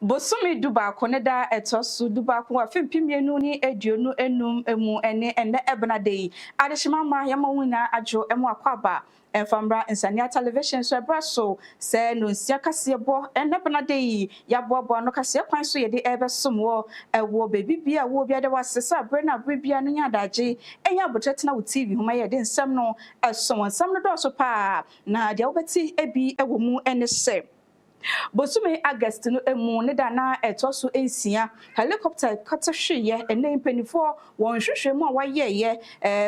Bosumi duba koneda etosu duba kwa fimpimienu ni eduonu enum emu ene ebna dey adeshimama yamawuna ajo emu akwaba enfambra insania television so ebraso se no nsia kase bo ebna dey yaboabo no kase kwan so yede ebesomwo ewo bebibia wo bia de wasesa brena brebia no nyadaje enya botetena wo tv homa yede nsem no eso nsem no do so pa na dia wobeti ebi ewo mu ene se Bosumi August no emu ne dana etoso ensia helicopter kata hweye ene mpanifo won hwehwe mu a wayeye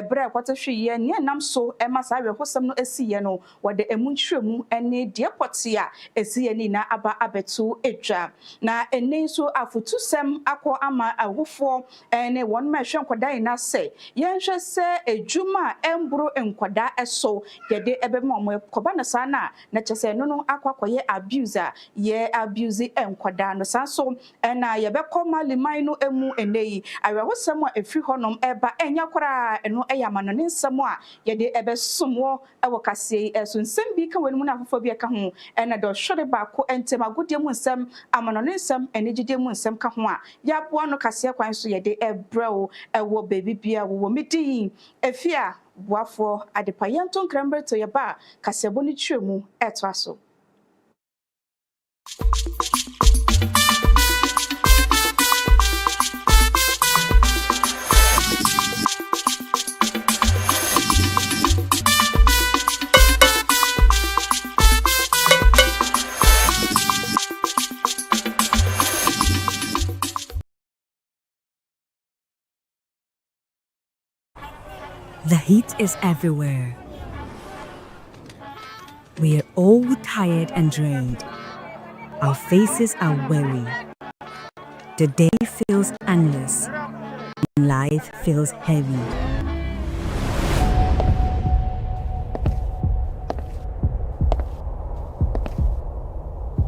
bre kwata hweye ne nam so emasa awe hosam no esiye no wode emu nhwemu ene de pote a esiye ni na aba abetu edwa na ene so afutusem akọ ama awofo ene won ma hwe nkoda na se yenhwe se ejuma embro nkoda eso yede ebema mo koba na sana na chese no akwakoye abuse ye abuse enkwada no sanso na ye bekoma liman no emu eneyi awehosem a efri honom eba enya kwara eno eyamano ne nsem a ye de ebesomwo ewo kase esunsem bi ka wenu na afofo bi ka ho ena do hwere ba ko entem agodie mu nsem amano ne nsem enegide mu nsem ka ho a ya bo no kase kwan so ye de ebrewo ewo baby bia wo midi efia boafo adepayenton krambre to ye ba kasebo ni twemu eto aso. The heat is everywhere. We are all tired and drained. Our faces are weary. The day feels endless. Life feels heavy.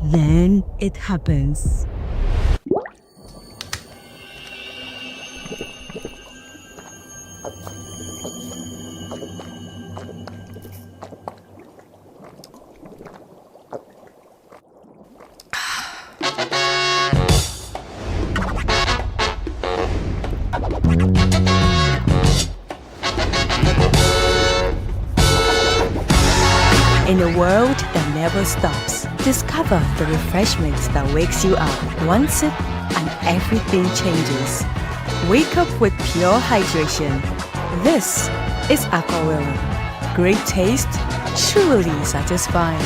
Then it happens. In a world that never stops, discover the refreshment that wakes you up. One sip and everything changes. Wake up with pure hydration. This is Aquawella. Great taste, truly satisfying.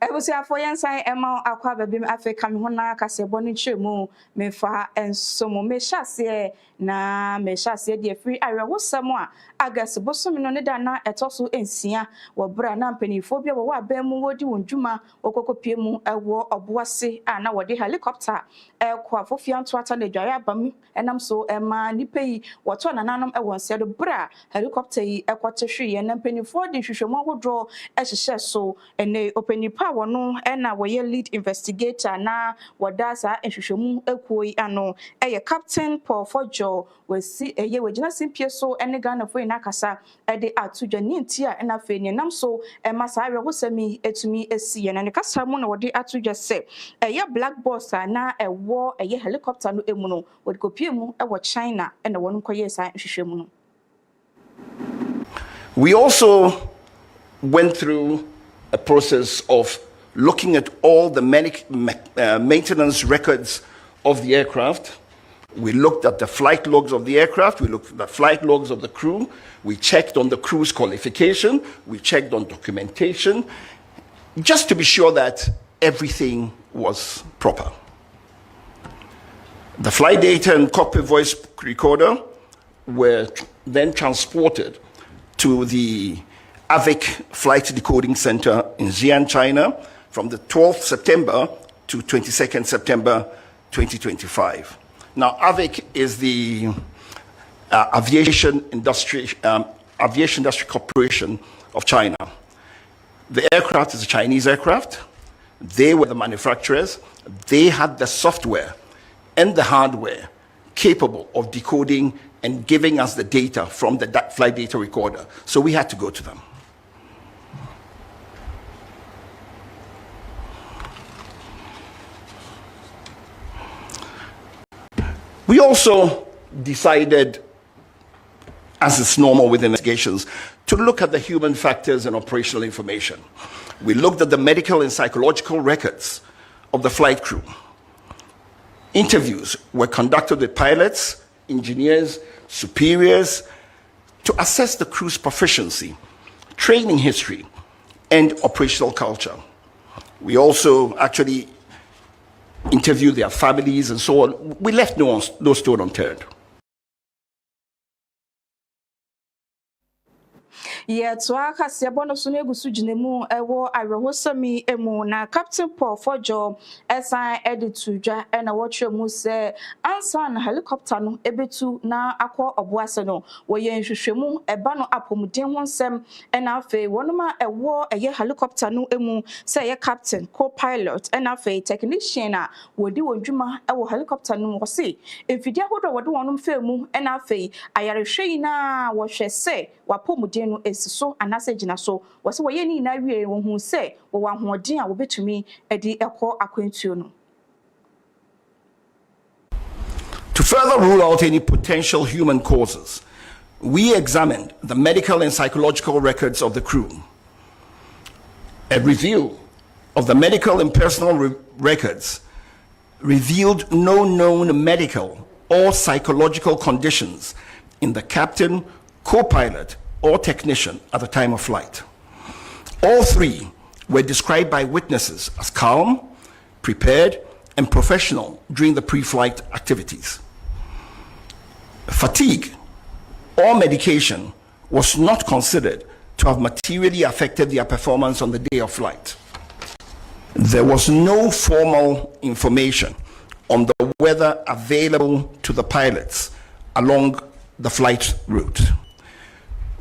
Ebusia for yensan ema akwa babim Africa me hona kasebo no twemu mefa ensomo mehase na mehase de free awewosem a August bosom no ne dana etoso ensia wo bra na mpanifo bia wo abemu wodi wondwuma okokopie mu ewo oboase a na wode helicopter ekwa afofia ntoata na dware abam enam so ema nipai woto nananom ewo nsia do bra helicopter yi ekwote hweye na mpanifo de hwehwemu ahodro ehye so ene opanipa wono ena woye lead investigator na wadasa ehwehwemu ekuoi ano eye Captain Paul Fojo wasi eye wagina simpie so ene Ghana fo ina kasa ede atudwani ntia ena fe ni nam so masa awe hosami etumi esiye na ne kasa mu na wode atudwa se eye black box na ewo eye helicopter no emu no wode kopie mu ewo China ena wono koye sa hwehwemu no. We also went through a process of looking at all the maintenance records of the aircraft. We looked at the flight logs of the aircraft, we looked at the flight logs of the crew, we checked on the crew's qualification, we checked on documentation, just to be sure that everything was proper. The flight data and cockpit voice recorder were then transported to the AVIC Flight Decoding Center in Xi'an, China, from the 12th September to 22nd September 2025. Now, AVIC is the Aviation Industry Corporation of China. The aircraft is a Chinese aircraft. They were the manufacturers. They had the software and the hardware capable of decoding and giving us the data from the flight data recorder. So we had to go to them. We also decided, as is normal with investigations, to look at the human factors and operational information. We looked at the medical and psychological records of the flight crew. Interviews were conducted with pilots, engineers, superiors, to assess the crew's proficiency, training history, and operational culture. We also actually interviewed their families and so on. We left no stone unturned. Yetwa kase bono so na egusu ginemu ewo awerehosami emu na Captain Paul Fojo esan editu dwa na wotwemu se ansa na helicopter no ebetu na akọ oboase no woye nhwehwemu eba no apomuden ho nsem na afi wonoma ewo eye helicopter no emu se ye captain co-pilot na afi technician a wodi wodwuma ewo helicopter no wo se efidi ahodo wode wonum femu na afi ayarehwe na wo hwe se wapomuden no esiso anase gina so wose woye ni na wie wo hu se wo wahoden a wo betumi edi ekọ akwantuo no. To further rule out any potential human causes, we examined the medical and psychological records of the crew. A review of the medical and personal records revealed no known medical or psychological conditions in the captain, co-pilot, or technician at the time of flight. All three were described by witnesses as calm, prepared, and professional during the pre-flight activities. Fatigue or medication was not considered to have materially affected their performance on the day of flight. There was no formal information on the weather available to the pilots along the flight route.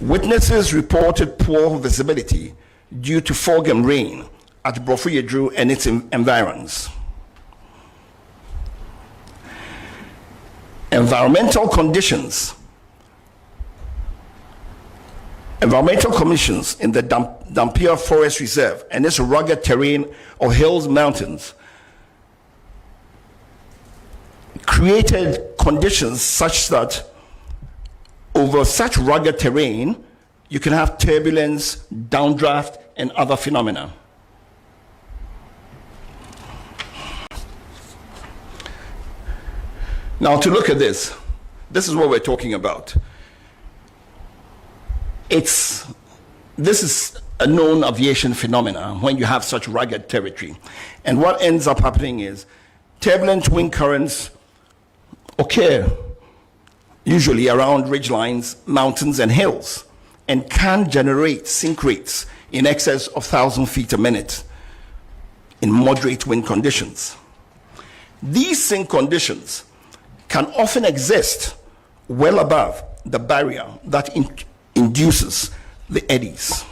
Witnesses reported poor visibility due to fog and rain at Brofuyedru and its environs. Environmental conditions in the Dampier Forest Reserve and its rugged terrain of hills, mountains, created conditions such that over such rugged terrain, you can have turbulence, downdraft, and other phenomena. Now, to look at this is what we're talking about. This is a known aviation phenomena when you have such rugged territory. And what ends up happening is turbulent wind currents occur usually around ridgelines, mountains, and hills, and can generate sink rates in excess of 1,000 feet a minute in moderate wind conditions. These sink conditions can often exist well above the barrier that induces the eddies.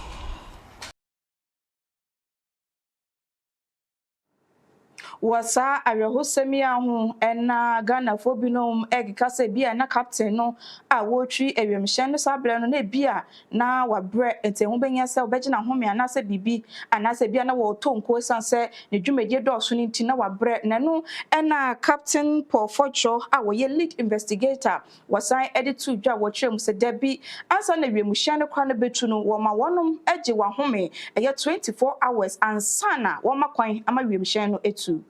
Wasa arehosemi ahu ena Ghana fo binom egika se bia na captain no a wotwi ewemhye no sabre no na bia na wabre entehu benya se obegina home anase bibi anase bia na wo tonko sanse ne dwumadie dɔso ni nti na wabre nanu ena Captain Paul Fojo a wo ye lead investigator wasan editu dwa wo twem se dabi ansa na ewemhye no kwa na betu no wo ma wonom age wa home eye 24 hours ansana wo makwan ama ewemhye no etu.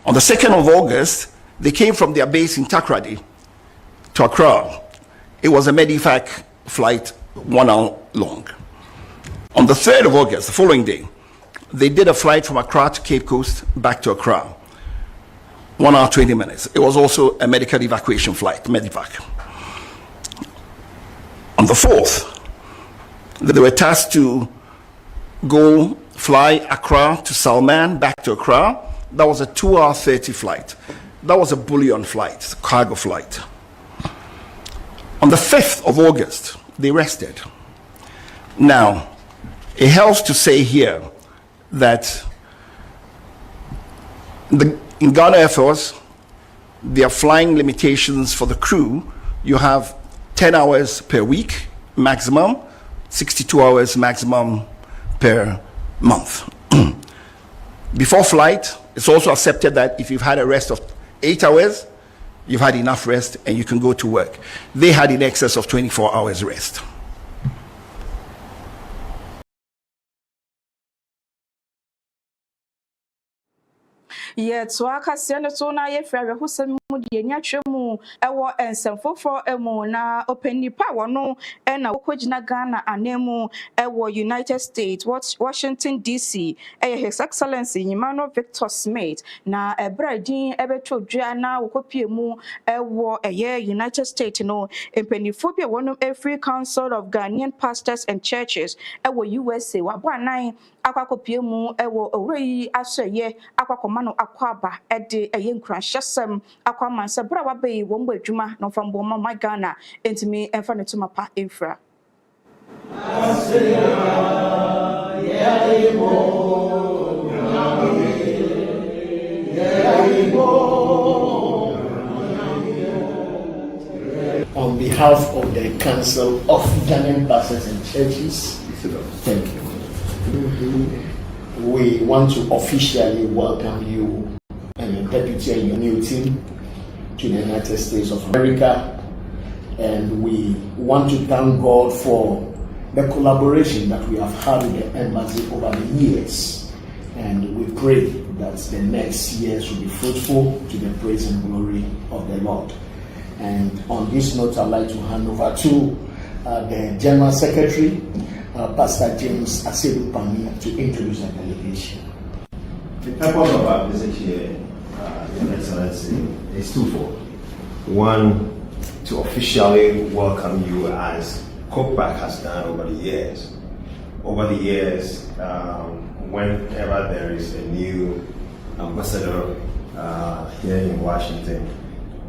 On the 2nd of August, they came from their base in Takrady to Accra. It was a Medivac flight, 1 hour long. On the 3rd of August, the following day, they did a flight from Accra to Cape Coast back to Accra, 1 hour, 20 minutes. It was also a medical evacuation flight, Medivac. On the 4th, they were tasked to go fly Accra to Salman, back to Accra. That was a 2 hour 30 flight. That was a bullion flight, cargo flight. On the 5th of August, they rested. Now, it helps to say here that in Ghana Air Force, there are flying limitations for the crew. You have 10 hours per week maximum, 62 hours maximum per month. Before flight, it's also accepted that if you've had a rest of 8 hours, you've had enough rest and you can go to work. They had in excess of 24 hours rest. Yeah, so I can see so na ye frɛ ho sɛm mu de nya twemu ɛwɔ ensɛm foforɔ emu na open nipa wɔ no ɛna wokɔgyina Ghana anemu ɛwɔ United States Washington DC His Excellency Nyimano Victor Smith na ɛbra din ɛbɛtɔ dua na wokɔpie mu ɛwɔ United States no empanifo bi wɔnom Free Council of Ghanaian Pastors and Churches ɛwɔ USA wabɔ anan akwakɔpie mu ɛwɔ owura yi asɔye akwakɔma no akwaba ɛde ɛyɛ nkranhyɛsɛm akwama sɛ bra wabe wɔn bɔ adwuma no fam bɔ ma Ghana entimi ɛmfa ne tuma pa emfra On behalf of the Council of Ghanaian Pastors and Churches, thank you. We want to officially welcome you and your deputy and your new team to the United States of America, and we want to thank God for the collaboration that we have had with the embassy over the years, and we pray that the next years will be fruitful to the praise and glory of the Lord. And on this note, I'd like to hand over to the General Secretary, Pastor James Asedu-Pani, to introduce the delegation. The purpose of our visit here, Your Excellency, is twofold. One, to officially welcome you as COPAC has done over the years. Over the years, whenever there is a new ambassador here in Washington,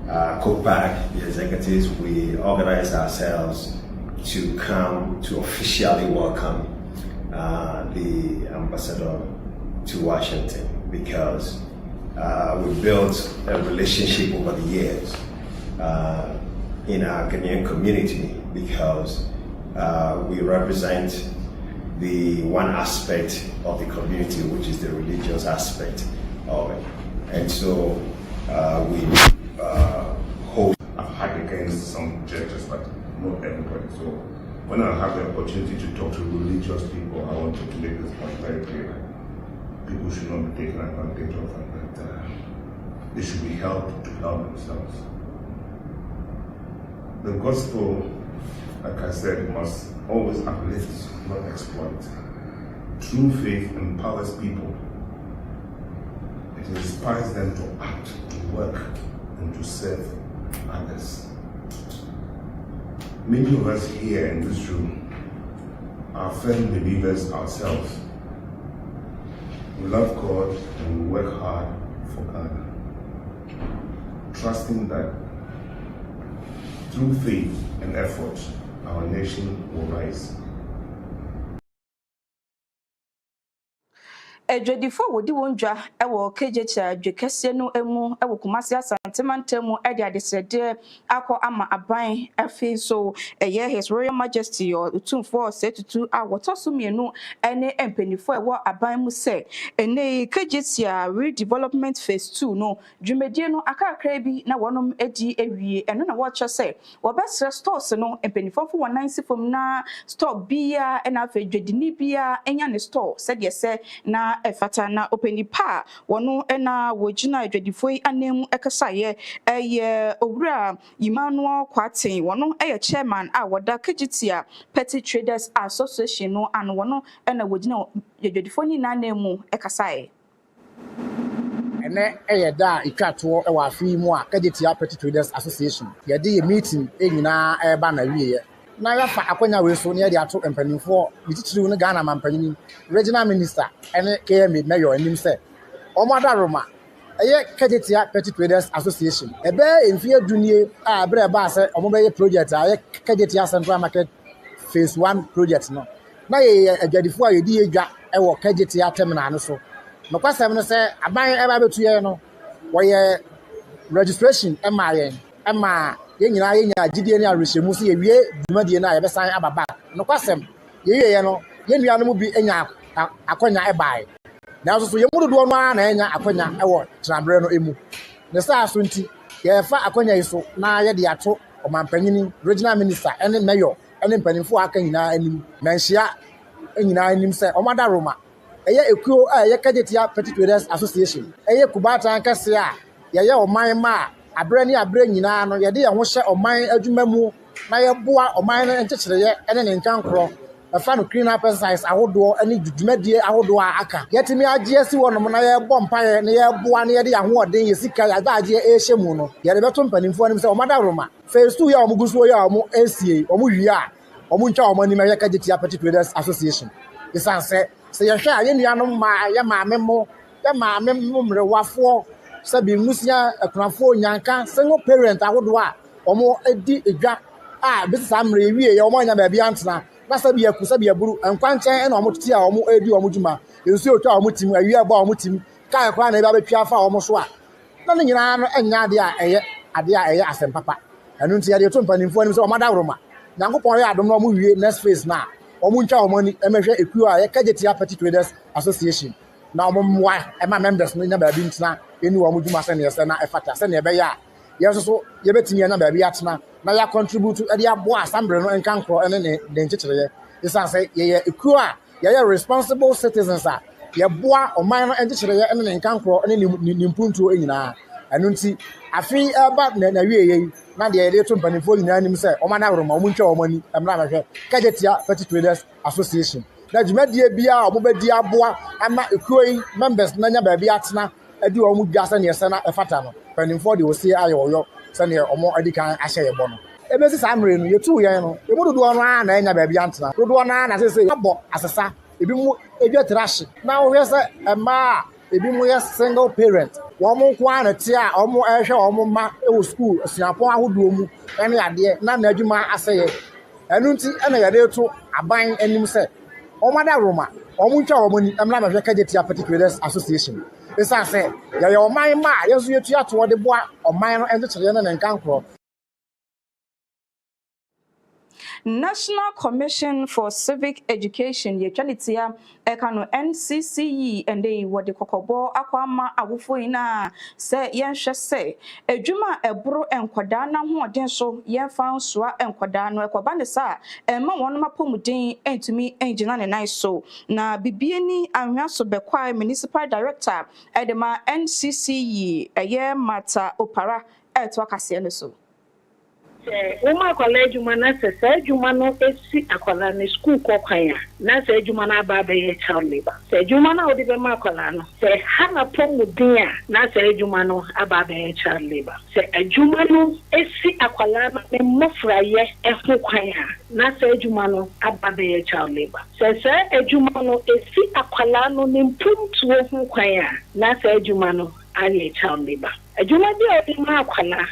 COPAC, the executives, we organize ourselves to come to officially welcome the ambassador to Washington, because we built a relationship over the years in our Ghanaian community, because we represent the one aspect of the community, which is the religious aspect of it. And so we hold. I've had against some churches, but not everybody. So when I have the opportunity to talk to religious people, I wanted to make this point very clear. People should not be taken advantage of, and that they should be helped to help themselves. The gospel, like I said, must always uplift, not exploit. True faith empowers people. It inspires them to act, to work, and to serve others. Many of us here in this room are firm believers ourselves. We love God and we work hard for Ghana, trusting that through faith and effort, our nation will rise. Edwedifo wodi wonja ewo kejecha dwekese no emu ewo Kumasi Asantema mu ede adesede akọ ama aban afi so His Royal Majesty otumfo setutu awotoso mienu ene empanifo ewo aban mu se ene kejetia redevelopment phase 2 no dwumedie no akakra bi na wonom edi ewie eno na wocho se wobesre stores no empanifo fo wonansi fom na store bia ena afa dwedini bia enya ne store se de se na efata na openipa wono ena wojina adwadifoi anemu ekasaye owura Emmanuel Kwatin wono chairman a woda Kejitia Petty Traders Association no an wono ena wojina adwadifoni na anemu ekasaye ene da ikwato ewa afi mu a Kejitia Petty Traders Association ye de meeting enyina eba na wiye na yafa akwanya we so ne de ato empanimfo bititiri no Ghana mampanyini regional minister ene KM mayor anim se omoda Roma Kajetia Petty Traders Association. In fear Dunie, Breba, Omobe project, Kajetia Central Market Phase 1 project. No, now a Jadifua, you did a Kajetia terminal. So, no question, say, I buy ever to you know, why registration, Emma, GDNA Rishimusi, Dumadiana, ever sign Ababa. No question, you know, Yen will be any Aquana buy. Now, so you would do one and Aquana, or Trambrano Emu. The Star Swinty, Yafa Aquana is so now the Ato, or Mampanini, regional minister, and then mayor, and then penny for Akana and Mansia, and himself, or Mada Roma. A year equal a Yakadia Petty Traders Association. A year Kubata and Cassia, Yaya or my ma, a brandy a brain in an Yadia, one share of mine, a Jumamu, Maya Boa or mine and Tetra, and then in Cancro. A fan of clean up exercise, I would do any media, I would do aka. Yet me, I just one of my bonfire near Buania and what day is sick. I got a shemuno. Yet a better penny for himself, Madaroma. First 2 years, Mugusoya, LCA, or Muya, or Muncha, Money America Petty Traders Association. The son said, say a share in Yanum, my Yama memo, Yama memo, Wafo, Sabi Musia, a Cranfo, Yanka, single parent, I would wa, or more a drag. This summary, we are one baby answer. Nasabi Kusabi Buru and Quancha and Omutia or Edu Omujuma. You see, Mutim, a year about Mutim, Kaya never Piafa or Moswa. Nothing in Anna and Nadia, Adia, as and Papa. And until the Tumpan informs of Madaroma. Nango Poya, I don't know movie next phase now. Omuncha money, MFA, Equa, Kajetia Petty Traders Association. Now, Mumwa, and my members never been now, any Omujuma Sena, a fata, Sena Baya. Yes, so you bet me another Biatna. Now you contribute to the bois, Sambrano and Cancro and then Chitcher. This I say, yeah, you responsible citizens are. Ya bois or minor and Chitcher and then Cancro and then Nimpuntu in a. And see, I feel about Nana, not the idea to Penifol in himself, or Manaroma, Muncha or money, and Navaja, Kajetia Petty Traders Association. That you met the Bia or Mobedia Bois, I'm not equating members, Nana Babiatna, a do a Mugas and your son, a fatano. Pending for the see I or Sunday or more Edican Ashay Bono. A business I'm reading, you too, you know. You would do one and a baby answer. Do one as I say, as a sa, if you're trash. Now here's a ma, if you're single parent. One more quantity, or more air or more ma, it was school, a Singapore would do any idea, none of you ma, I say. And don't see any idea to a buying any set. O Madaroma, or Muncha money, I'm not a Kajetia Petty Traders Association. This I say, your mind, yes, you are toward the bois or minor and the children and Cancro. National Commission for Civic Education ye twanitia ekano NCCE ende wode kokobo akwama awufo ina se yenhwe se adwuma ebro enkwada na hoden so yenfa nsoa enkwada no ekoba ne sa emma won mapomuden entumi engina ne nai so na bibieni anhwa so bekwai municipal director edema NCCE eye mata opara eto akase ne so. Uma college mana se juma no esi akwala ne school kokwan na se juma na ba be child labor se juma na odi be ma akwala no se hana pomudin a na se juma no aba be child labor se juma no esi akwala ne mofraye ehun kwan na se juma no aba be child labor se juma no esi akwala no ne mpumtu ehun kwan na se juma no ali child labor Ajuma di ma akwala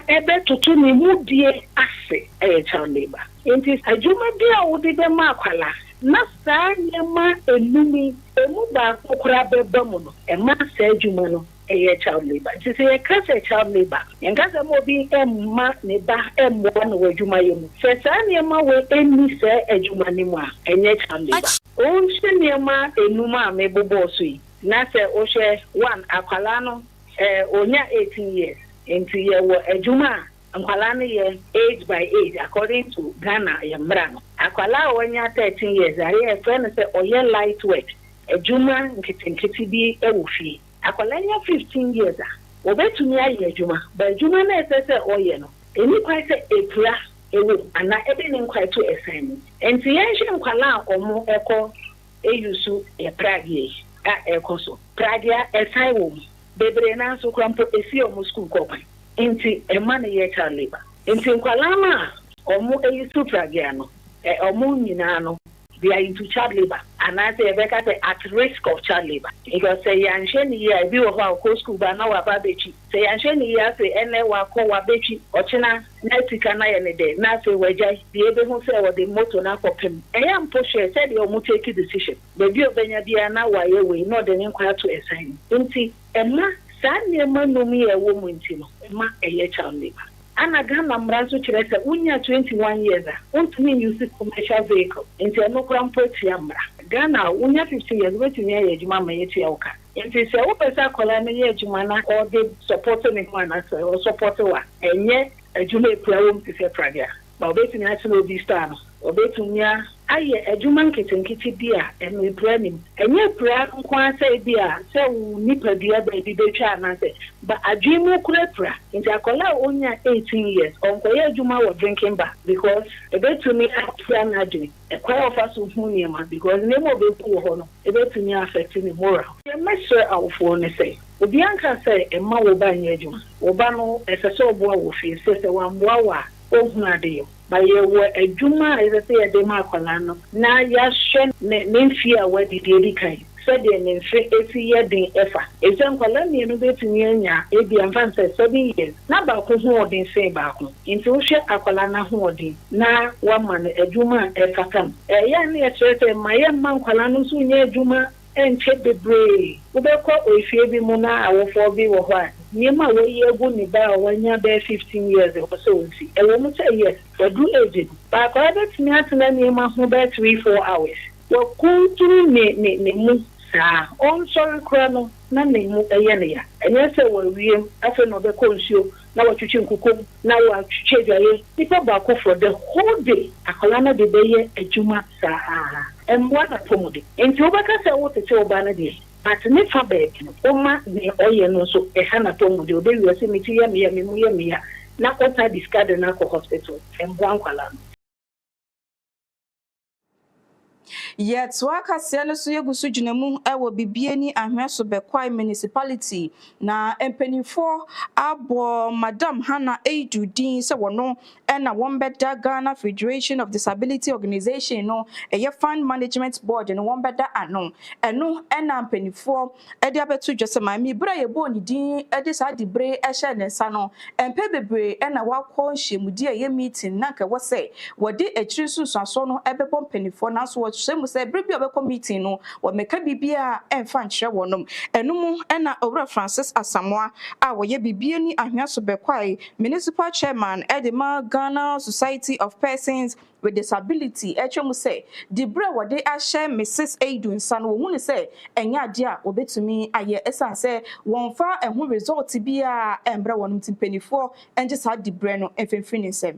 ebe tutu ni mudie ase child labor. Inti ajuma di odi be ma akwala na sa nyema enumi emu ba kokura beba mu no e ma sa ajuma no child labor. Inti se kase child labor. Engaza mo bi emma ne ba emmo no ajuma yemu. Se sa nyema we eni se ajuma ni mu a child labor. On se nyema enuma me bobo so yi. Na se o she one akwala no onya 18 years into year ejuma ankwala no ye age by age according to Ghana yamra no akwala onya 13 years are friend say oye lightweight ejuma nkiti bi ewufi akwala nya 15 years obetumi aye ejuma ba ejuma na ese oye no eni kwai say epura ewu ana ebe ni kwai to assignment enti yenhye nkwala omo eko eyusu pragia ekoso pragia esaiwo bebre na so krampo esi omo school kokwan enti ema na ye child labor enti nkwala ma omo eyi supragia no omo nyina no they are into child labor. And I say, at risk of child labor. Because say, Yansheni year, be of our school, but now about Bechi. Say, Yansheni year, say, and then wa Bechi, or China, Natikana, and a day. Now say, Wajai, the able to say what the motor now for him. I am pusher, said you will take a decision. The view of Benadia now, why you not an inquiry to assign. Inti, Emma, Sandy, man, no me a woman, Emma, a year child labor. Ana Ghana Mranzo Chiresa, unya 21 years, won't mean use commercial vehicle into a no grand Yamra. Ghana, unya 15 years, waiting near Jumama Yetioka. If you say, oh, Pesa Colania Jumana, or they supported me one answer, or supported one, and yet a Julie Plum to say Praga. But waiting national be star, or waiting near. Aye, a Juman kitten kitty dear, and we planning. And yet, prayer can't say dear, so nipper dear baby, they try and say, but a dream of crepra, into a color only 18 years, on Koya Juma was drinking back, because a bit to me, I can a choir of us with Muniama, because never be poor honor, a bit to me affecting the moral. You must swear our phone say. Bianca say, a ma will buy Yajuma, Obano, as a soul boy with his sister, one wawa, oh, Nadio. By your word, a Juma is a say a demarcolano. Now, Yashen, Nymphia, where did you kind? Said the Nymphy, every year, the effort. It's Uncolani, and bit to Yanya, Ebi and Fancy 7 years. Not about who didn't say about him. Into share Acolana Hoarding. Now, 1 man, a Juma, a Kakam. A young year, my young man, Colano, soon near Juma, and check the bray. Ubeko, if you be Mona, I will forgive or what. Nima way you go ni ba when you be 15 years or so. A woman say yes, but do agent. But I don't me at Nima who be 3-4 hours. Well, come to me, sir. On sorry, Crano, none mu a yenia. And yes, I will real after no the consul. Now what you think, now what you change your people back for the whole day. A colana de day, a Juma, sir. And what a pomody. And you back as I want to tell Banadi. But never beg, Oma, the oil so a hana tomo, the baby was in me, now what I discarded an alcohol hospital and one column. Yet waka sele so yegusu dwunamu ewo bibieni ahweso bekwai municipality na empanifo abo Madam Hannah Eidudin se wono na wombeda Ghana Federation of Disability Organization no eye fund management board no wombeda ano eno na empanifo ede abetu dwesema mi bra ye bo ni din ede sa di bre ehye ne nsa no empe bebre na wakọ nhemudi eye meeting na ka wose wode akiri susuaso no ebebo empanifo na so wo say brebi obeko meeting no wo meka bibia emfa nkyere wonom enum na Owura Francis Asamoah a wo ye bibia ni ahweso bekwai municipal chairman Edema Ghana Society of Persons with Disability etwemu say di bre wode ahye Mrs. Eidun san wo hunu say enya ade a obetumi aye esan say wonfa ehu result bia embre wonum timpanifo enje sa di bre no emfemfini nsem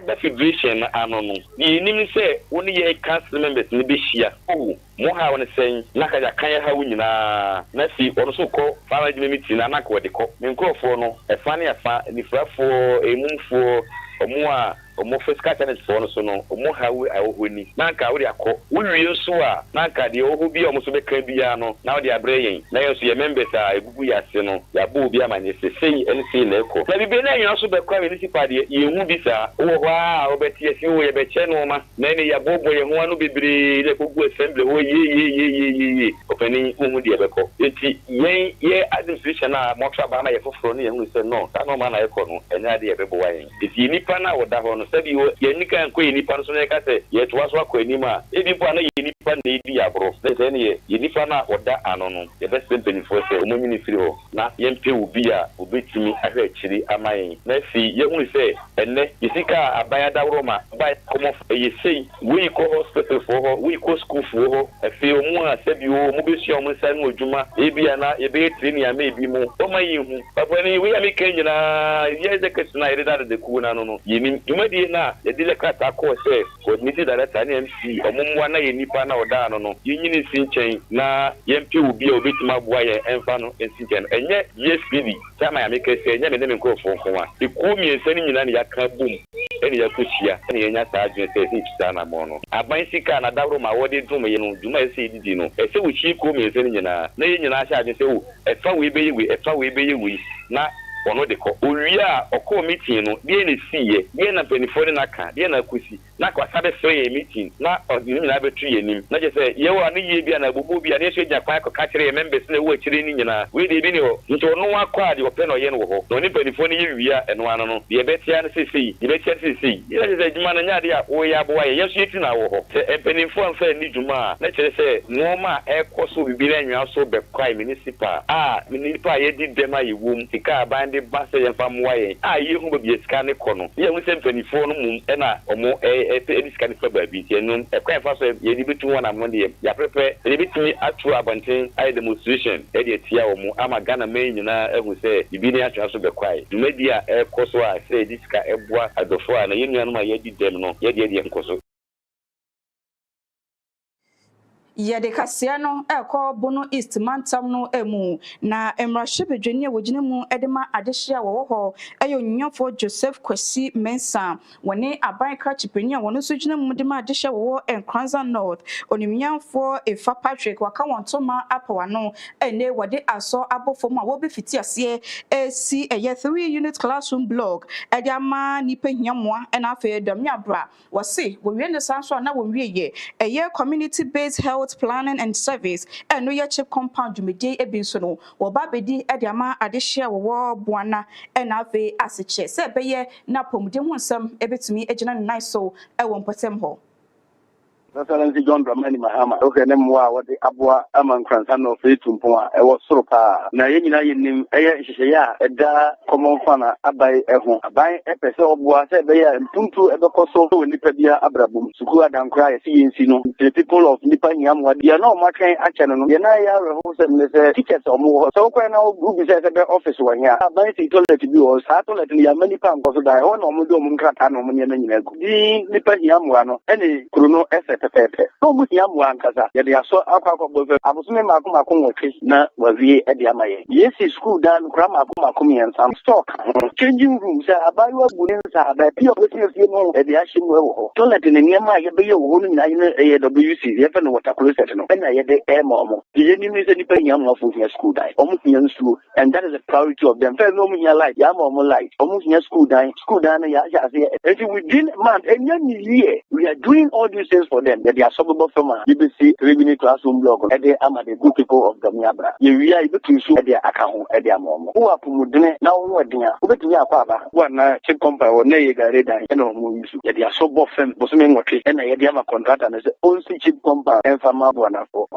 the federation anono ni nim say woni ye council members ni be hia oh mo ha woni say naka ya kan ya ha wunyina na fi ono so ko management meeting na naka wode ko nkrofo no efa ne efa ni frafo emumfo omo a omo fiscal tenant for no so no omo ha we ahohoni naka wo de akọ wo so a naka de oho bi omo so be kan bia no na wo de abre yen na yeso ye members a egugu ya se no ya bo bi amanye se sei nc na eko na bibe na yen so be kwa municipal de ye hu bi sa wo hwa obeti esi wo ye be che no ma na ne ya bobo ye ho anu bebre le kogu assembly wo ye openi hu de be ko enti yen ye administration na mo tra ba na ye foforo ne ye hu se no ta no ma na eko no enya de ye be bo wa yen enti nipa na wo da ho no sabi wo ye nika nko ye nipa so ne ka se ye to aso akọ anima ebi po na ye nipa na ebi abro se ne ye nipa na wo da ano no ye be simply for se mo ministry ho na ye mpe obi a obetimi ahwe akiri amayen na fi ye hu se enne yisika abaya dawro ma ba komo ye sei we ko hospital for ho we ko school for ho afi omu a sabi wo mo be sia omu san no adwuma ebi ana ye be training am ebi mo o ma yi hu papa ni we am kenyina ye ze kesina ire da de ku na no ye ni dwumadi na ye dile kata ko se coordinating director na MC omumwa na ye nipa na oda no ye nyini sinchen na ye mpe obi a obetima boa ye enfa no sinchen enye ESPD chama ya mekese enye me ne nkrofo nkonwa iku miense ni nyina ne yaka bum eni yakuchia eni yenya sa adwen se hipsa na mo no aban sika na dawro ma wode dum ye no duma ese didi no ese wuchi ku miense ni nyina na ye nyina sha adwen se wo efa we be ye we efa we be ye we na ono de ko owia okọ meeting no de na siye de na penifo de na ka de na kusi na kwa sabe free meeting na odini na betu yenim na je say ye wa ne ye bia na bobo bia na so gya kwa ka kire members na wo akire ni nyina we de bi ni ho nti ono wa kwa de ope no ye no ho no ni penifo ni ye wia eno ano no de betia na sesei de betia sesei ye je say juma na nya de a wo ya bo wa ye so yeti na wo ho se penifo amfa ni juma na kire say no ma ekoso bibire anwa so be kwai municipal municipal ye di dem ayi wom tika bande base ye famwa ye ye hu be sika ne kono ye hu se penifo no mum e na omo sika ne fa ba bi ti enu kwai fa so ye di bitu wona mo de ya prepare ye bitumi atu abanten ayi demonstration e de tia omo ama Ghana men nyina ehu se bibini atwa so be kwai media ekoso a se di sika eboa adofo a na ye nuanu ma ye di dem no ye de enkoso Yede kasia no ekọ bono east mantam no emu na emrahye bedwani wogine mu edema adehye wo ho eyo nyofo Joseph Kwasi Mensa woni aban krachipeni wono so gine mu de ma adehye wo Enkranza North onimnyamfo Efa Patrick waka wontoma apawa no ene wode aso abofom a wo be fiti ase esi eye 3 unit classroom block ediama nipa hiamoa ena afa edamia bra wose wo wie ne sanso na wo wie ye eye community based health planning and service and no chip compound jumede ebinso no wo ba bedi ediama adehye wo boana and ave aseche se beye na pomde hu nsam ebetumi egina nice so e wo mpotem ho Nasalansi John Dramani Mahama okay ne mwa wode aboa amankransa no fetumpo a ewo soro pa na ye nyina yenim eye hihye ya eda common fana abai eho abai epese oboa se be ya mpuntu ebekoso we nipa bia abrabum suku adankra ye siyensi no the people of nipa nyamwa dia na o matwen ache no ye na ya reho se me se tickets omo so kwa na obi se be office wa hia abai se toilet bi o sa toilet ni ya mani pa nkoso dai ho na omo do omo nkrata na omo nyina nyina gu di nipa nyamwa no ene krono pepe so mu ya mu ankasa ye de aso akwa bobe abusume mako nwotwe na wawie e de amaye yesi school dan kra mako yensa stock changing rooms abayi wa bunin sa abayi pio wetin no e de ahye mu ewo ho toilet ne niam a ye be ye wo no nyina ye AWC ye fe no water closet no na ye de e ma omo ye ni mi se ni pe nyam no for school dan omo hian school and that is the priority of them first no mu hian light ya ma omo light omo hian school dan no ya say within month enya ni year we are doing all these things for them. They are suburban from BBC, Revenue Classroom Blog, and they are the good people of the Miabra. You are able to show their account at their mom. Who are Pumudine now? What dinner? Who bet me a papa? One check company or Nega Reda and no movies. They are so boffin, Bosman, and I have a contract and the only cheap compound and Fama Buana for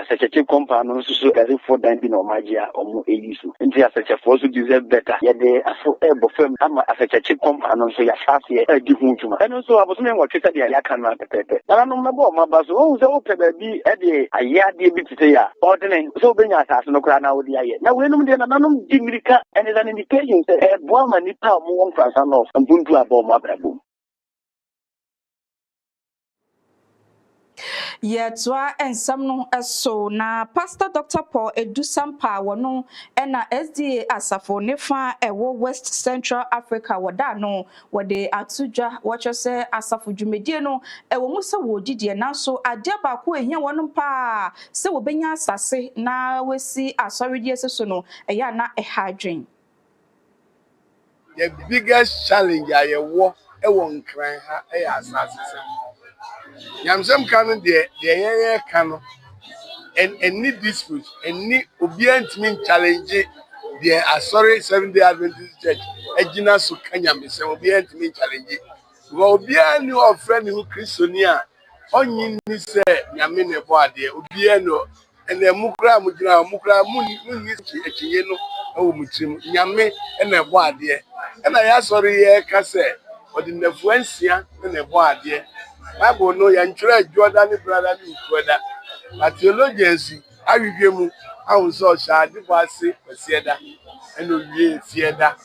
such a cheap compound also as if for dining or magia or more issue. And they are such a force to deserve better. Yet they are so able firm. I'm such a cheap compound, so you have here. I give him to my. And also I was saying what you said, I can't pepe. Na no mabo mabaso o se o pebe bi e de ayade bi tete ya ordinary so benya asase no kra na wo di aye na we num de na nanum di mirika and is an indication say e boa mani pa mo won fransa no mpuntu abo mo abrabo Yetwa ensam no eso na Pastor Dr. Paul Edusampa wono ena SDA asafo nefa ewo West Central Africa woda no wode atudwa wocho se asafo dwumedie no ewo musa wodidie nanso ade ba ko ehia wono pa se wobenya asase na wesi asoredie seso no eya na ehadwen. The biggest challenge I ewo nkran ha asase Yamsam Kano the Kano and any dispute, any obedient challenge the sorry 7-day Adventist Church, Ejina Sukanya, Miss obedient challenge. Well, be a new friend who Christonia, only say Yamine Boade, Obiano, and the Mukra Mukra Muni, oh Mutim, Yame, and a Boade. And I asked sorry, Casse, but in the Fuencia, and a Boade. Bible no yanchura Jordan brother ni kweda but theologians awibemu awuso shade base kwesieda eno wie fieda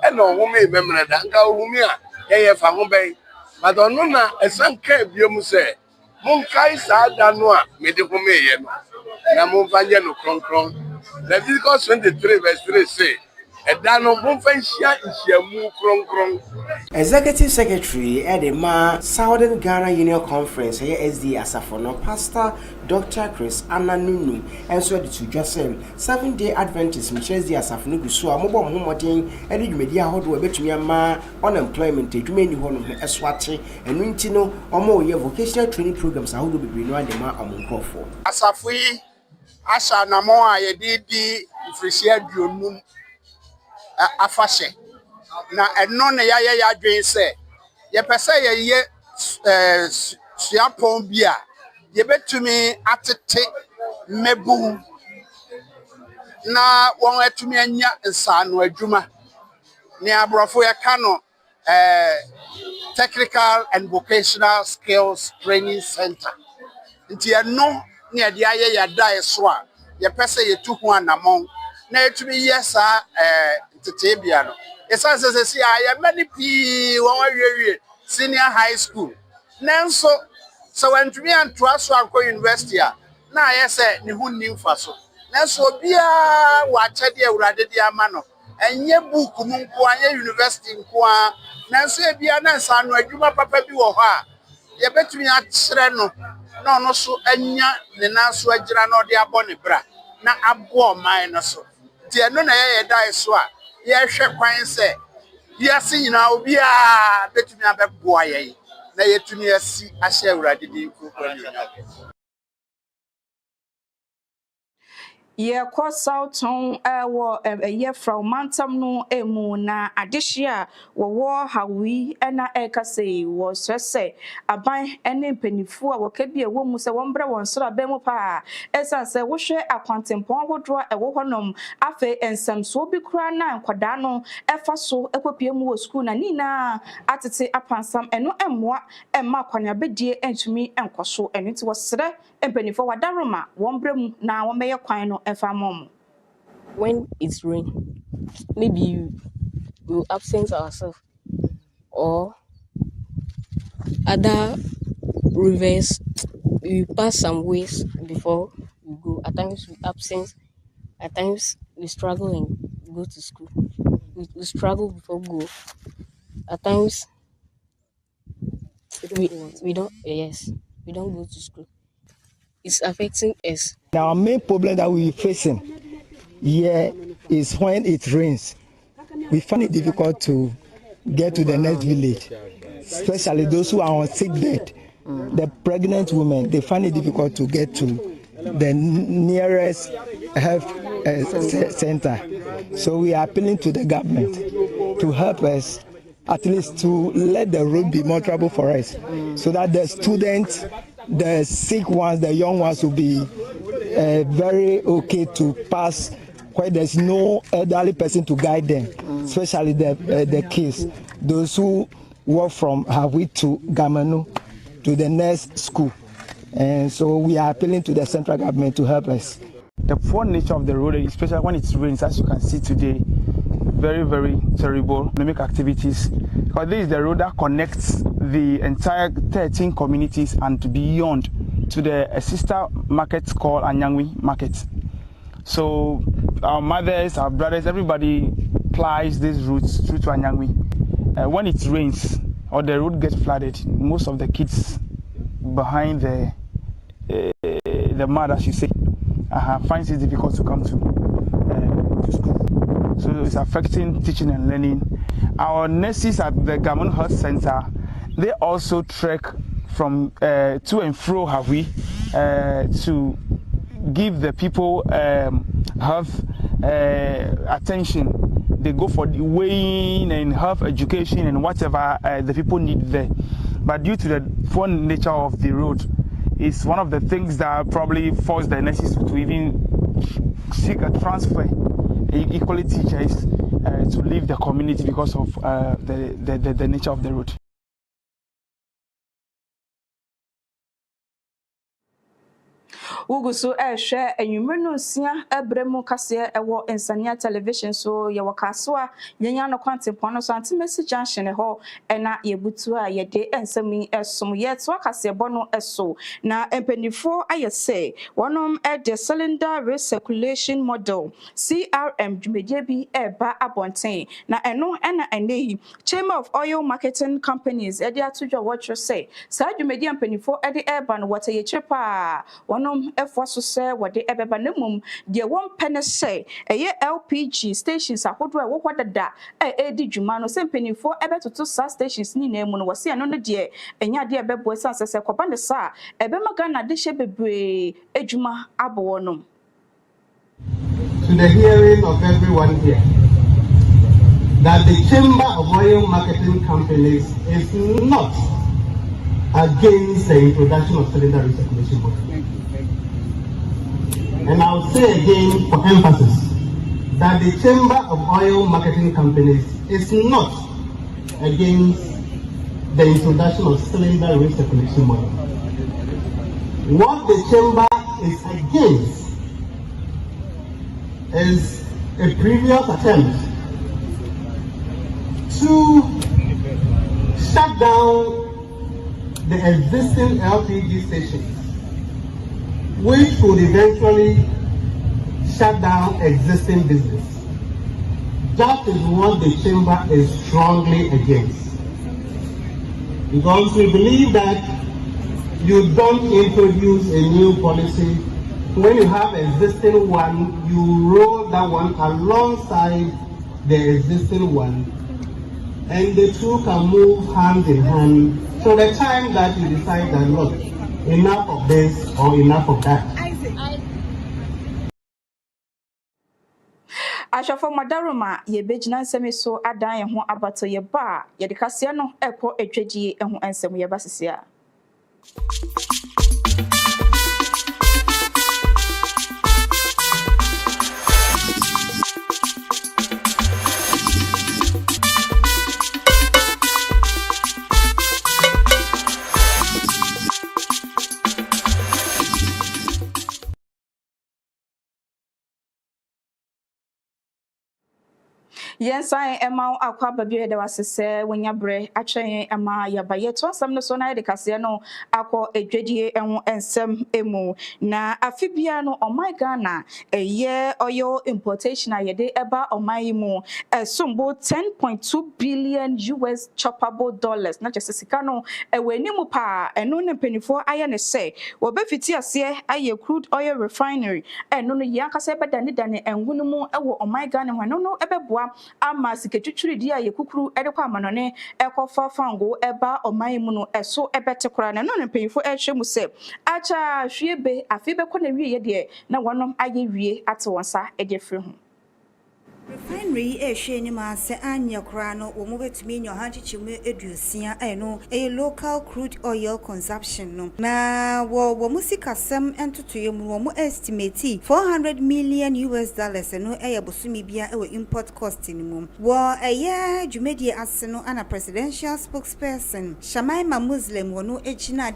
eno home memreda nka home a ye fa ho ben but ono na esanka biemu se monkai saada no a mede home ye no na monfanye no kronkron Leviticus 23 verse 3 say ɛda no momfa nhyia nhyiamu kronkron. Executive Secretary Edema Southern Ghana Union Conference SD Asafono Pastor Dr. Chris Ananunu and so the two Joseph 7-day Adventist Michelle SD Asafono Gusu Amobo Momotin Eddie Media Hodo betumi ama unemployment edwuma ni ho no eswate enu ntino omo ye vocational training programs ahodo bebre no adema amonkrofo Asafo yi asha namo a ye di frisia aduonum afahye na eno ne ya adwen se ye pese ye suapon bi a ye betumi atete mebu na won atumi anya nsano adwuma ne abrofo ye ka no technical and vocational skills training center nti eno ne ye dia ye yada eso a ye pese ye tu ho anamon na etumi yesa tetebia no esa se ya many pi won awie senior high school nanso so wantumi antoa so akọ university a na ayese ne hu nimfa so nanso bia wa chede awurade dia ama no enye book mu nko anye university nko a nanso bia na nsa no adwuma papa bi wo ho a ye betumi akyere no na ono so anya ne nanso agira na ode abọ ne bra na abo man no so ti eno na ye dai so a ye hwe kwan se biase nyina obi a betumi abeboa ye na yetumi asi ahye awurade di kokoro ni ye kwa Southon wo ye from mantam no emu na adehia wo hawi na ekase wo sese aban ene mpanifu a wokabi ewo mu se wombre won soro aban mu pa esanse wo hwe akwantempon wodro ewo honom afe ensamso bi kura na nkwada no efa so ekopie mu wo school na nina atete apansam eno emmoa emma kwanya bedie entumi enkoso eno ti wo sere empanifo wadaroma wombre mu na womeye kwan no efa mom. When it's rain, maybe we'll absent ourselves or other rivers, we pass some ways before we go. At times we absent, at times we struggle and go to school. We struggle before we go. At times we don't go to school. It's affecting us. Our main problem that we're facing here is when it rains. We find it difficult to get to the next village, especially those who are on sick bed. The pregnant women, they find it difficult to get to the nearest health center. So we are appealing to the government to help us, at least to let the road be more trouble for us, so that the students, the sick ones, the young ones will be very okay to pass where there's no elderly person to guide them, especially the kids, those who walk from Hawi to Gamanu to the next school. And so we are appealing to the central government to help us. The poor nature of the road, especially when it rains, as you can see today, very, very terrible economic activities. Because this is the road that connects the entire 13 communities and beyond to the sister market called Anyangwi Market. So our mothers, our brothers, everybody plies these routes through to Anyangwi. When it rains or the road gets flooded, most of the kids behind the mud, as you say, finds it difficult to come to school. So it's affecting teaching and learning. Our nurses at the Gamon Health Center, they also trek from to and fro Hawi to give the people health attention. They go for the weighing and health education and whatever the people need there. But due to the poor nature of the road, it's one of the things that probably forced the nurses to even seek a transfer, equally teachers, to leave the community because of the nature of the road. Ugusu share enumero sia ebremu kase ewo Nsania television so ye wakaswa yenya no kwante pono so antimesi junction ho ena yebutu a yede ensemi esom ye to kase bono eso na empenifo ayese wonom the cylinder recirculation model CRM dwumedie bi eba abonten na eno ena enehi Chamber of Oil Marketing Companies edi atudwa watch say sa dwumedie empenifo edi eba no wata ye chepa wonom efo so se wode ebeba nemum de won pene say eye LPG stations akodo e wo dada edi dwuma no se empenifo ebetoto sa stations ni na emu no wose eno no de enya de ebebo sansese koba ne sa ebema Ghana de hye bebre edwuma abo wonom. To the hearing of everyone here, that the Chamber of Oil Marketing Companies is not against the introduction of cylinder recirculation model. And I'll say again for emphasis that the Chamber of Oil Marketing Companies is not against the introduction of cylinder recirculation model. What the Chamber is against is a previous attempt to shut down the existing LPG stations, which would eventually shut down existing business. That is what the Chamber is strongly against. Because we believe that you don't introduce a new policy. When you have existing one, you roll that one alongside the existing one, and the two can move hand in hand. So the time that you decide that, look, enough of this or enough of that. Ashafo madaruma ye bejina nsemi so adan ye ho abato ye ba ye de kase no ekọ etwedie eho ensem ye basisia. Yensan ema akwa babie de wasese wonya bre atwen ema yabaye to asam no so na de kase no akọ edwedie eho ensem emu na afibia no omai Ghana eye oil importation ayede eba omai mu esumbo 10.2 billion US choppable dollars na just sika no eweni mu pa eno ne penifo aye ne se wo befiti ase aye crude oil refinery eno no yakase bedane dane enwunu mu ewo omai Ghana hwano no ebeboa ama siketwitwiri dia yekukuru edekwa amanone ekofa fango eba oman mu no eso ebetekora na no mpanyifo ehwemu se acha hwiebe afibe kọ na wie ye de na wonom aye wie ate wonsa edefre ho Refinery ehwe ma se anya kra no wo mo betumi nyo ha chichimu edusia no local crude oil consumption no na wo musikasem entotoye mu wo mo estimate 400 million US dollars no bosumi bia import cost ni mu wo dwumedie ase no ana presidential spokesperson Shamaima Muslim wono echina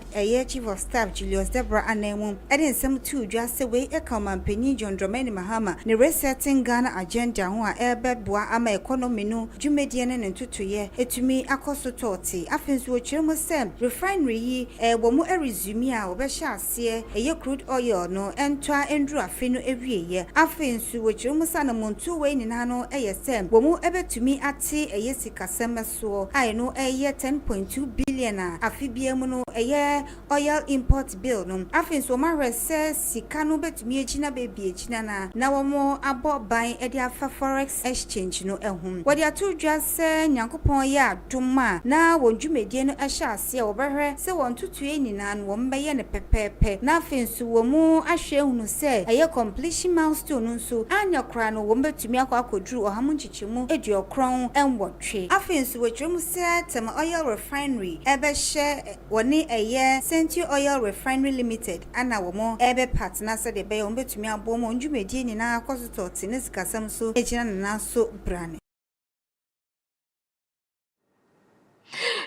chief of staff Julius Debra anemu nsem tu dwase we ekamampanyi John Dramani Mahama ne resetting Ghana agenda ebeboa ama economy no dwumedie ne ntotoye etumi akoso toti afenso ochiremu sem refinery yi wo mu resume a obehye ase crude oil no entwa endru afe no ewieye afenso ochiremu sana montu we nyina no sem wo mu ebetumi ate sikasem so no 10.2 billion afibie mu no oil import bill no afenso ma rese sika no betumi ejina bebi ejina na wo mu aboban edi afa forex exchange no ehum wodi atudwa se nyankopon ya adoma na wondwumedie no ehye ase obehwe se wontutue nyina no wombeye ne pepepe na afensu wo mu ahwe hunu se completion milestone nso anya kra no wombetumi akoduru ohamu nchichemu ediokron enwotwe afensu wotwem se tem oil refinery ebehye woni Senti Oil Refinery Limited ana wo mo partner se de be wombetumi abom ondwumedie nyina akosototi ne sikasam so ejina na so brane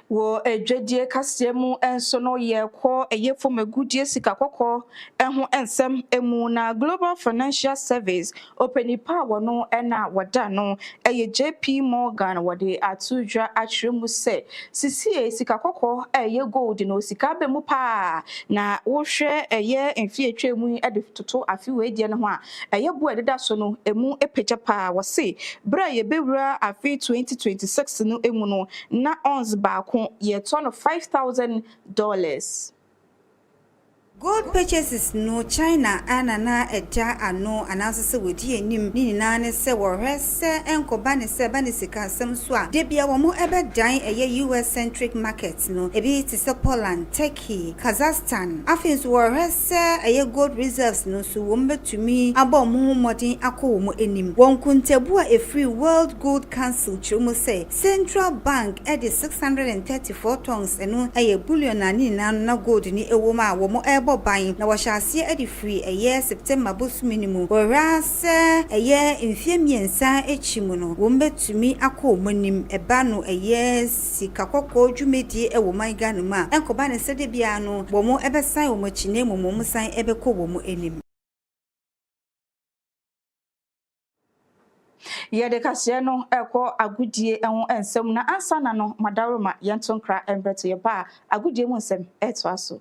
wo edwadie kasemu enso no ye kɔ eyefo magudie sika kɔkɔ ɛho ensem emu na Global Financial Service openipa wono ɛna wada no ɛyɛ JP Morgan wode atudwa atwremu sɛ sisie sika kɔkɔ ɛyɛ gold no sika be mu pa na wohwɛ ɛyɛ mfie twemu ɛde toto afiwe die no ho a ɛyɛ bo ɛdeda so no emu epagya pa wɔse bra ye bewura afi 2026 no emu no na ons baako ye ton of $5,000. Gold purchases no China anana eja ano anasese wodi enim ni nyina ne se wɔhwɛ sɛ enkoba ne sɛ ba ne sika asɛm so a de bia wɔn ɛbɛdan ɛyɛ US centric market no ebi te sɛ Poland, Turkey, Kazakhstan afei nso wɔhwɛ sɛ ɛyɛ gold reserves no so wɔn betumi abɔ wɔn mmɔden akɔ wɔn enim wɔn kuntabu a efiri World Gold Council kyerɛ sɛ Central Bank ɛde 634 tons ɛno ɛyɛ bullion na ne nyina na gold ni ɛwɔ mu a wɔn ban na wɔhyase ade free ɛyɛ September bosumi ni mu wɔrase ɛyɛ mfie miensa echimu no wɔn betumi akɔ omanim ɛba no ɛyɛ sika kɔkɔ dwumedie ɛwɔ man Ghana mu a ɛnkɔba ne sɛde bia no wɔn ɛbɛsan wɔn akyi na wɔn san ɛbɛkɔ wɔn anim. Yede kase no ekɔ agudie ɛho ensem na ansa na no madaroma yento nkra embreto ye ba agudie mu nsem eto aso.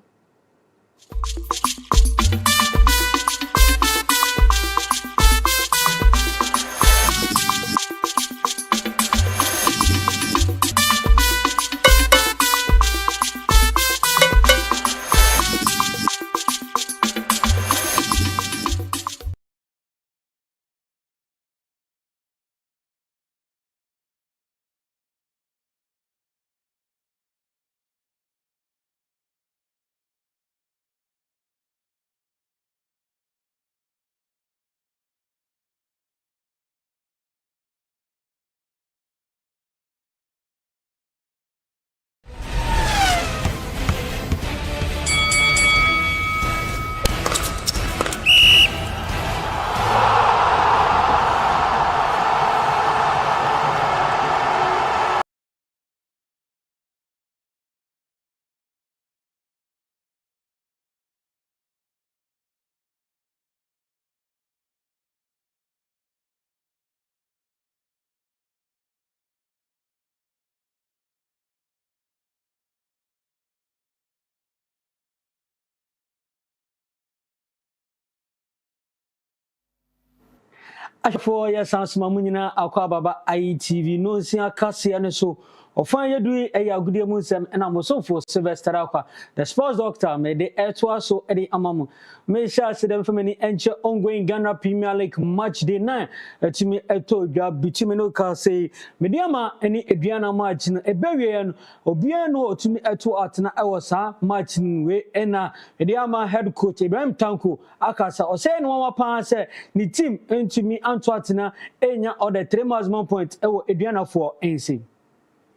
Ashfo ya sansuma munyina akwa baba ITV no nsia kase ne so ofan yedu eya agudie mu nsem na mosofo Sylvester akwa the sports doctor me de eto so edi amamu me sha se dem family enche ongoing Ghana Premier League match day 9 etimi eto dwa bitimi no ka say me de ama eni eduana match no ebewie no obia no otimi eto atena ewo sa match we ena me de ama head coach Ibrahim Tanko akasa o say no wa pa say ni team entimi anto atena enya or the 3 maximum point ewo eduana for NC.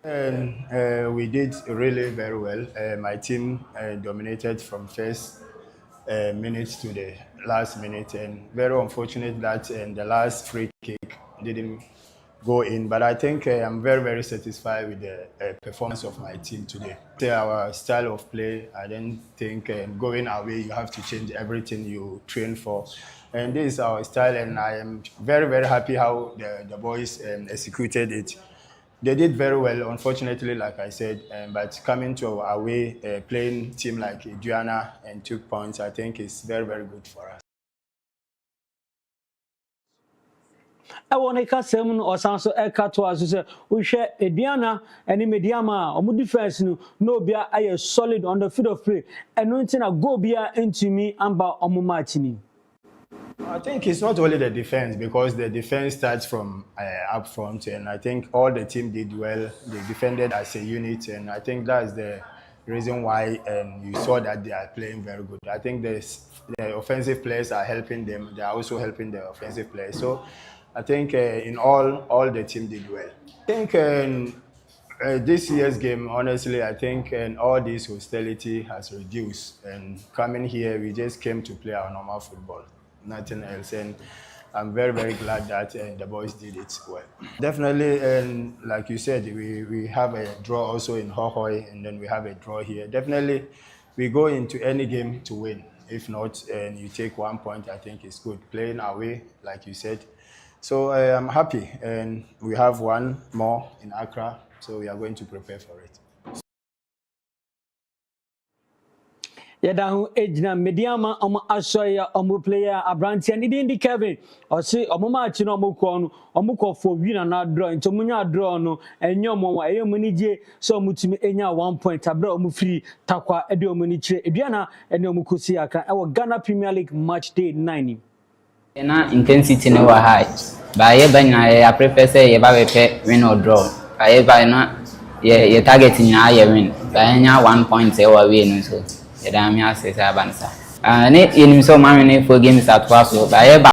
We did really very well. My team dominated from first minutes to the last minute, and very unfortunate that the last free kick didn't go in. But I think I'm very, very satisfied with the performance of my team today. Our style of play, I don't think going away you have to change everything you train for. And this is our style, and I am very, very happy how the boys executed it. They did very well, unfortunately, like I said, but coming to our way, playing team like Diana and took points, I think is very, very good for us. I want to kasem or sanso eka to as say we share Ediana and Mediama or defense no bia I solid on the field of play and nothing a go bia into me amba omumachini. I think it's not only the defense, because the defense starts from up front, and I think all the team did well. They defended as a unit, and I think that's the reason why you saw that they are playing very good. I think the offensive players are helping them. They are also helping the offensive players. So I think in all the team did well. I think this year's game, honestly, I think all this hostility has reduced. And coming here, we just came to play our normal football. Nothing else. And I'm very, very glad that the boys did it well. Definitely, and like you said, we have a draw also in Hohoi, and then we have a draw here. Definitely, we go into any game to win. If not, and you take 1 point, I think it's good. Playing away, like you said. So I'm happy, and we have one more in Accra, so we are going to prepare for it. Yada ho ejina mediama asoya player abranti and di Kevin or say match no omo for win na draw nto munya draw no enyo omo wa emunije so omutumi enya 1 point abra omo free takwa ede omo ni kire eduana ene omo kosi aka e Ghana Premier League match day 9 na intensity no wa high ba ye ba nyina ya prefer say ye ba be win or draw ba ye ba na ye target nyina ye win ba enya 1 point e wa win so Damia says Abansa. And it in so many for games at Paso, by